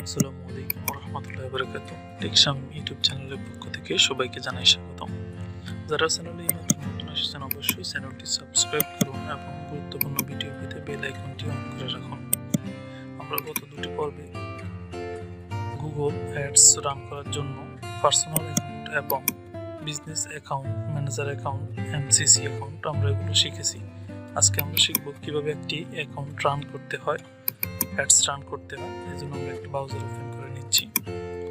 আসসালামু আলাইকুম রহমতুল্লাহি ওয়া বারাকাতুহু। টেক শামিম ইউটিউব চ্যানেলের পক্ষ থেকে সবাইকে জানাই স্বাগতম। যারা চ্যানেলে নতুন এসেছেন অবশ্যই চ্যানেলটি সাবস্ক্রাইব করুন এবং গুরুত্বপূর্ণ ভিডিও পেতে বেল আইকনটি অন করে রাখুন। আমরা গত দুটি পর্বে গুগল অ্যাডস রান করার জন্য পার্সোনাল অ্যাকাউন্ট এবং business account, manager account, MCC account আমরা এগুলো শিখেছি। আজকে আমরা শিখব কিভাবে একটি অ্যাকাউন্ট রান করতে হয়, অ্যাডস রান করতে হয়। এই জন্য আমরা একটা ব্রাউজার ওপেন করে নিচ্ছি,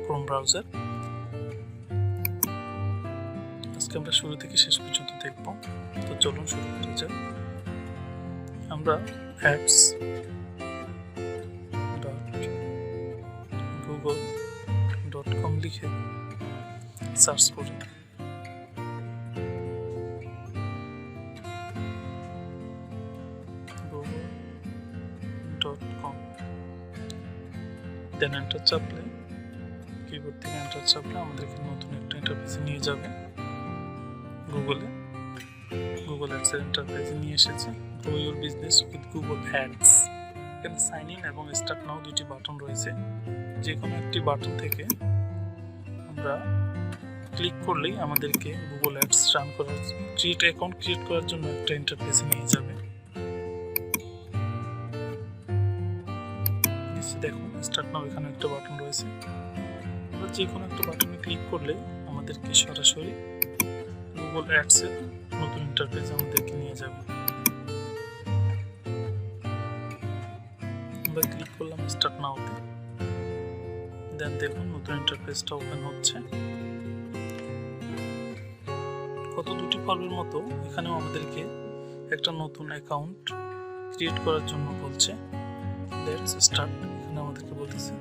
ক্রোম ব্রাউজার। আজকে আমরা শুরু থেকে শেষ পর্যন্ত দেখব। তো চলুন শুরু করা যাক। আমরা ads.google.com লিখে সার্চ করি। google.com দেন এন্টার চাপলে, কিবোর্ড থেকে এন্টার চাপলে আমাদেরকে নতুন একটা ইন্টারফেসে নিয়ে যাবে। গুগল অ্যাডস এর ইন্টারফেসে নিয়ে এসেছে। Grow your business with Google ads. এখানে সাইন ইন এবং স্টার্ট নাও দুটি বাটন রয়েছে। যে কোনো একটি বাটন থেকে আমরা ক্লিক করলেই আমাদেরকে গুগল অ্যাডস রান করার, অ্যাকাউন্ট ক্রিয়েট করার জন্য একটা ইন্টারফেসে নিয়ে যাবে। দেখুন স্টার্ট নাও, এখানে একটা বাটন রয়েছে। আমরা যে কোনো একটা বাটনে ক্লিক করলে আমাদেরকে সরাসরি গুগল অ্যাডস এর নতুন ইন্টারফেস আমাদেরকে নিয়ে যাবে। আমরা ক্লিক করলাম স্টার্ট নাওতে। দেন দেখুন নতুন ইন্টারফেসটা ওপেন হচ্ছে। কত দুটি পর্বের মতো এখানেও আমাদেরকে একটা নতুন অ্যাকাউন্ট ক্রিয়েট করার জন্য বলছে। লেটস স্টার্ট এখানে আমাদেরকে বলতেছে,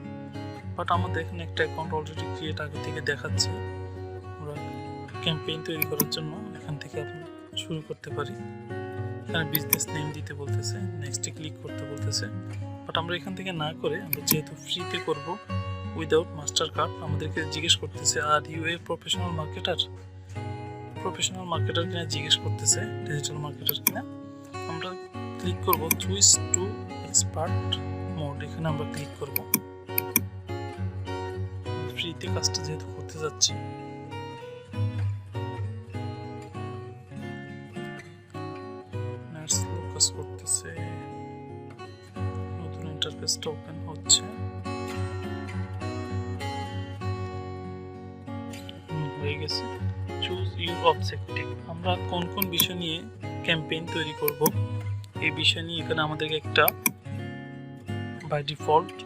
বাট আমাদের এখানে একটা অ্যাকাউন্ট অলরেডি ক্রিয়েট আগে থেকে দেখাচ্ছে। আমরা ক্যাম্পেইন তৈরি করার জন্য এখান থেকে আপনি শুরু করতে পারি। এখানে বিজনেস নেম দিতে বলতেছে, নেক্সটে ক্লিক করতে বলতেছে। বাট আমরা এখান থেকে না করে আমরা যেহেতু ফ্রিতে করব উইদাউট মাস্টার কার্ড, আমাদেরকে জিজ্ঞেস করতেছে are you a professional marketer কিনা জিজ্ঞেস করতেছে, ডিজিটাল মার্কেটার কিনা। আমরা ক্লিক করব সুইচ টু এক্সপার্ট মোড, এখানে আমরা ক্লিক করব। ফ্রিতে কাজটা যেহেতু করতে যাচ্ছি, ফোকাস করতেছে। নতুন ইন্টারফেসটা ওপেন হচ্ছে, হয়ে গেছে। চুজ ইউর অবজেক্টিভ, আমরা কোন কোন বিষয় নিয়ে ক্যাম্পেইন তৈরি করব এই বিষয় নিয়ে এখানে আমাদেরকে একটা বাই ডিফল্ট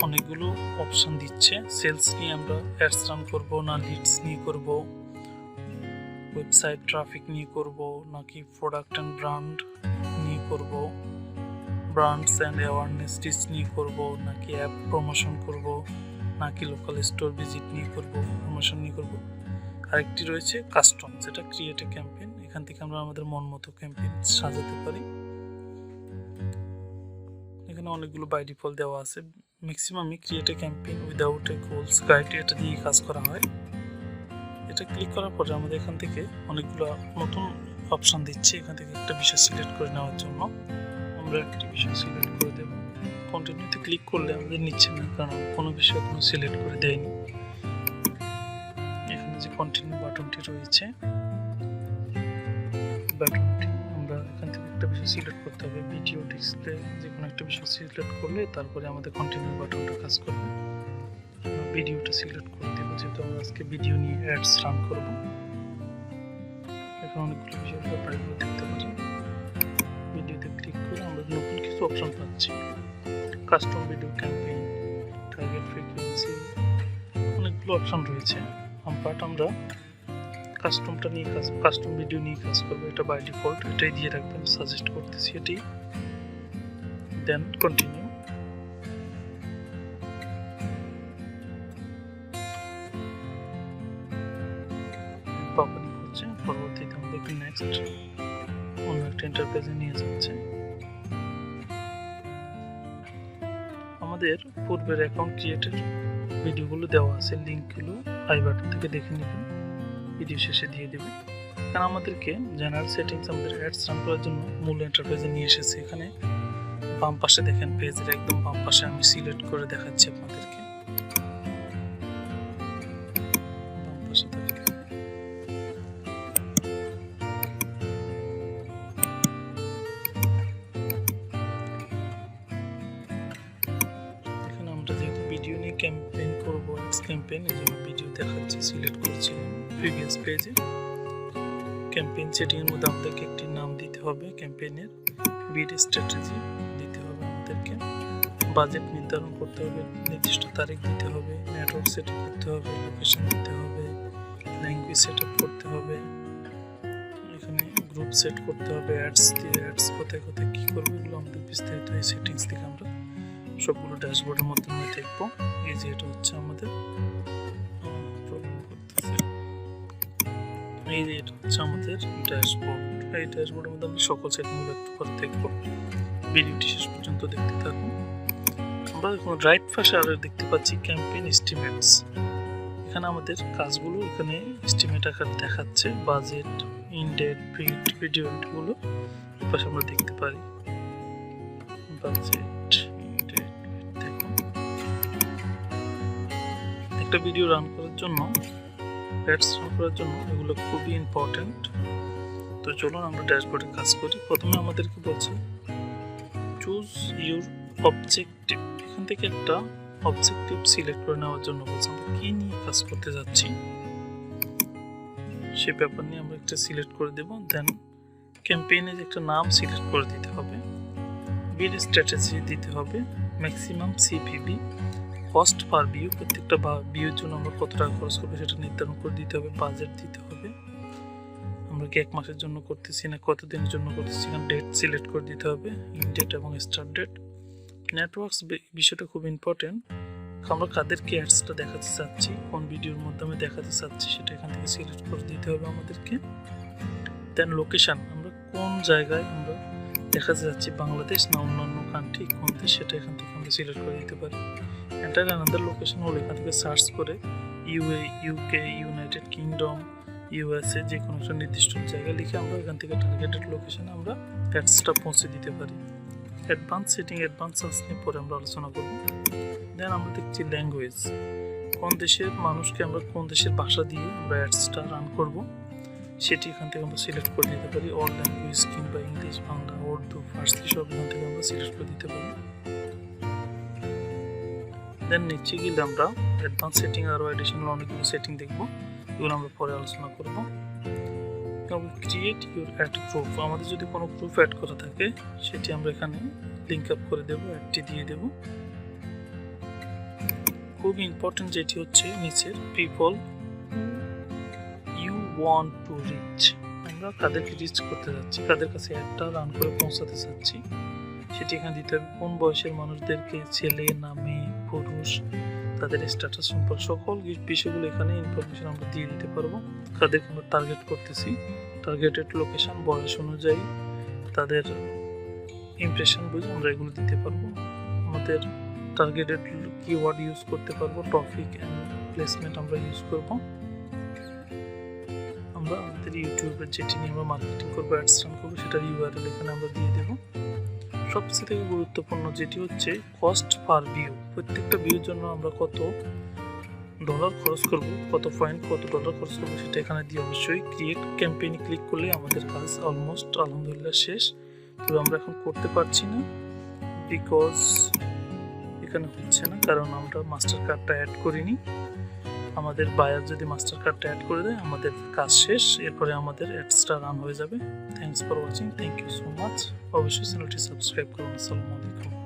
অনেকগুলো অপশন দিচ্ছে। সেলস নিয়ে আমরা অ্যাডস রান করব, না লিডস নিয়ে করব, ওয়েবসাইট ট্রাফিক নিয়ে করব, নাকি প্রোডাক্ট অ্যান্ড ব্র্যান্ড নিয়ে করব, ব্র্যান্ডস অ্যান্ড অ্যাওয়ারনেস রিচ নিয়ে করব, নাকি অ্যাপ প্রমোশন করব, নাকি লোকাল স্টোর ভিজিট নিয়ে করব, প্রমোশন নিয়ে করব। আরেকটি রয়েছে কাস্টম, যেটা ক্রিয়েট এ ক্যাম্পেইন। এখান থেকে আমরা আমাদের মন মতো ক্যাম্পেইন সাজাতে পারি। এখানে অনেকগুলো বাই ডিফল্ট দেওয়া আছে। ম্যাক্সিমামই create a campaign without a goals guide, এটা দিয়ে কাজ করা হয়। এটা ক্লিক করার পরে আমাদের এখান থেকে অনেকগুলো নতুন অপশন দিচ্ছে। এখান থেকে একটা বিষয় সিলেক্ট করে নেওয়ার জন্য আমরা একটি বিষয় সিলেক্ট করে দেব। কন্টিনিউতে ক্লিক করলে আমাদের নিচ্ছে না, কারণ কোনো বিষয় এখনো সিলেক্ট করে দেয়নি। এখানে যে কন্টিনিউ বাটনটি রয়েছে, বাটনটি আমরা এখান থেকে একটা বিষয় সিলেক্ট করতে হবে। ভিডিও, ডিসপ্লে, যে কোনো একটা বিষয় সিলেক্ট করলে তারপরে আমাদের কন্টিনিউ বাটনটা কাজ করবে। ভিডিওটা সিলেক্ট করে দেবো, যেহেতু আমরা আজকে ভিডিও নিয়ে অ্যাডস রান করব। এখন অনেকগুলো বিষয়ের ব্যাপারে দেখতে পারি। ভিডিওতে ক্লিক করে আমরা নতুন কিছু অপশন পাচ্ছি। Custom video campaign, target frequency, অনেকগুলো অপশন রয়েছে। বাট আমরা কাস্টম ভিডিও নিয়ে কাজ করবো। এটা বাই ডিফল্ট এটাই দিয়ে রাখবেন, সাজেস্ট করতেছি এটি। দেন কন্টিনিউ। পপআপ হচ্ছে, পরবর্তীতে আমাদেরকে নেক্সট অন্য একটা ইন্টারফেসে নিয়ে যাচ্ছে। আমাদের পূর্বের অ্যাকাউন্ট ক্রিয়েটের ভিডিওগুলো দেওয়া আছে, লিঙ্কগুলো আই বাটন থেকে দেখে নেবেন, ভিডিও শেষে দিয়ে দেবে। কারণ আমাদেরকে জেনারেল সেটিংস আমাদের অ্যাডস রান করার জন্য মূল ইন্টারফেসে নিয়ে এসেছে। এখানে বাম পাশে দেখেন, পেজের একদম বাম পাশে আমি সিলেক্ট করে দেখাচ্ছি আপনাদেরকে। পাশে থাকে। এখানে আমরা যেহেতু ভিডিও নিয়ে ক্যাম্পেইন করবো, অ্যাডস ক্যাম্পেইন, এই জন্য ভিডিও দেখাচ্ছি, সিলেক্ট করছিলাম প্রিভিয়াস পেজে। ক্যাম্পেইন সেটিংয়ের মধ্যে আমাদেরকে একটি নাম দিতে হবে, ক্যাম্পেইনের বিড স্ট্র্যাটেজি দিতে হবে আমাদেরকে, বাজেট নির্ধারণ করতে হবে, নির্দিষ্ট তারিখ দিতে হবে, নেটওয়ার্ক সেট আপ করতে হবে, লোকেশন দিতে হবে, ল্যাঙ্গুয়েজ সেট আপ করতে হবে, এখানে গ্রুপ সেট করতে হবে, অ্যাডস দিয়ে অ্যাডস কোথায় কোথায় কী করবো এগুলো আমাদের বিস্তারিত এই সেটিংস থেকে আমরা সবগুলো ড্যাশবোর্ডের মাধ্যমে দেখবো। এই যে এটা হচ্ছে আমাদের এই যে এটা হচ্ছে আমাদের ড্যাশবোর্ড। এই ড্যাশবোর্ডের মধ্যে আমরা সকল সেটিংগুলো একটু করে দেখবো, ভিডিওটি শেষ পর্যন্ত দেখতে থাকুন। আমরা এখন রাইট পাশে আরো দেখতে পাচ্ছি ক্যাম্পেইন এস্টিমেটস। এখানে আমাদের কাজগুলো এখানে এস্টিমেট আকার দেখাচ্ছে, বাজেট, ইনডেট, প্রিন্ট, ভিডিও এন্ট্রিগুলো এই পাশে আমরা দেখতে পারি। বাজেট, ইনডেট, দেখুন একটা ভিডিও রান করার জন্য, অ্যাডস রান করার জন্য এগুলো খুবই ইম্পর্টেন্ট। তো চলুন আমরা ড্যাশবোর্ডে কাজ করি। প্রথমে আমাদেরকে বলছে চুজ ইউর অবজেক্টিভ। এখান থেকে একটা অবজেক্টিভ সিলেক্ট করে নেওয়ার জন্য বলছে আমরা কি নিয়ে কাজ করতে যাচ্ছি সে ব্যাপার নিয়ে আমরা একটা সিলেক্ট করে দেব। দেন ক্যাম্পেইনের একটা নাম সিলেক্ট করে দিতে হবে, বিড স্ট্র্যাটেজি দিতে হবে, maximum CPV, cost per view, প্রত্যেকটা ভিউর জন্য আমরা কত টাকা খরচ করবো সেটা নির্ধারণ করে দিতে হবে, বাজেট দিতে হবে, আমরা কি 1 মাসের জন্য করতেছি না কত দিনের জন্য করতেছি, ডেট সিলেক্ট করে দিতে হবে, ইনডেট এবং স্টার্ট ডেট। নেটওয়ার্কস বিষয়টা খুব ইম্পর্টেন্ট, আমরা কাদেরকে অ্যাডসটা দেখাতে চাচ্ছি, কোন ভিডিওর মাধ্যমে দেখাতে চাচ্ছি সেটা এখান থেকে সিলেক্ট করে দিতে হবে আমাদেরকে। দেন লোকেশন, আমরা কোন জায়গায় আমরা দেখাতে যাচ্ছি, বাংলাদেশ না অন্যান্য কান্ট্রি, কোন দেশ সেটা এখান থেকে আমরা সিলেক্ট করে দিতে পারি। এন্টার অ্যানাদার লোকেশন হলো এখান থেকে সার্চ করে UA, UK, United kingdom, USA যে কোনো একটা নির্দিষ্ট জায়গা লিখে আমরা এখান থেকে টার্গেটেড লোকেশনে আমরা অ্যাডসটা পৌঁছে দিতে পারি। অ্যাডভান্স সেটিং, অ্যাডভান্স সার্চ নিয়ে পরে আমরা আলোচনা করব। দেন আমরা দেখছি ল্যাঙ্গুয়েজ, কোন দেশের মানুষকে আমরা কোন দেশের ভাষা দিয়ে আমরা অ্যাডসটা রান করব সেটি এখান থেকে আমরা সিলেক্ট করে দিতে পারি। অল ল্যাঙ্গুয়েজ কিংবা ইংলিশ, বাংলা, উর্দু, ফার্সি সব এখান থেকে আমরা সিলেক্ট করে দিতে পারি। দেন নিচে গেলে আমরা অ্যাডভান্স সেটিং আরও অ্যাডিশনাল অনেকগুলো সেটিং দেখবো, এগুলো আমরা পরে আলোচনা করব। ক্রিয়েট ইউর অ্যাড গ্রুপ, আমাদের যদি কোনো গ্রুপ অ্যাড করা থাকে সেটি আমরা এখানে লিঙ্ক আপ করে দেবো, অ্যাডটি দিয়ে দেবো। খুব ইম্পর্টেন্ট যেটি হচ্ছে নিচের people you want to reach, আমরা কাদেরকে রিচ করতে যাচ্ছি, কাদের কাছে অ্যাডটা রান করে পৌঁছাতে চাচ্ছি সেটি এখানে দিতে হবে। কোন বয়সের মানুষদেরকে, ছেলে না মেয়ে, পুরুষ, তাদের স্ট্যাটাস সম্পর্কে সকল বিষয়গুলো এখানে ইনফরমেশন আমরা দিয়ে দিতে পারবো। কাদেরকে আমরা টার্গেট করতেছি, টার্গেটেড লোকেশন, বয়স অনুযায়ী তাদের ইমপ্রেশন বুঝে আমরা এগুলো দিতে পারবো। আমাদের টার্গেটেড কিওয়ার্ড ইউজ করতে পারবো, টপিক অ্যান্ড প্লেসমেন্ট আমরা ইউজ করব। আমরা আমাদের ইউটিউবের যেটি নিয়ে আমরা মার্কেটিং করবো, অ্যাডস রান করবো সেটার ইউআরএল এখানে আমরা দিয়ে দেবো। সবচেয়ে থেকে গুরুত্বপূর্ণ যেটি হচ্ছে কস্ট পার ভিউ, প্রত্যেকটা ভিউর জন্য আমরা কত ডলার খরচ করব, কত পয়েন্ট কত ডলার খরচ করবো সেটা এখানে দিয়ে অবশ্যই ক্রিয়েট ক্যাম্পেইনে ক্লিক করলে আমাদের কাজ অলমোস্ট আলহামদুলিল্লাহ শেষ। তবে আমরা এখন করতে পারছি না বিকজ এখানে হচ্ছে না, কারণ আমরা মাস্টার কার্ডটা অ্যাড করিনি। আমাদের বায়ার যদি মাস্টার কার্ডটা অ্যাড করে দেয় আমাদের কাজ শেষ, এরপরে আমাদের অ্যাডসটা রান হয়ে যাবে। Thanks for watching, thank you so much. অবশ্যই চ্যানেলটি সাবস্ক্রাইব করুন। আসসালামু আলাইকুম।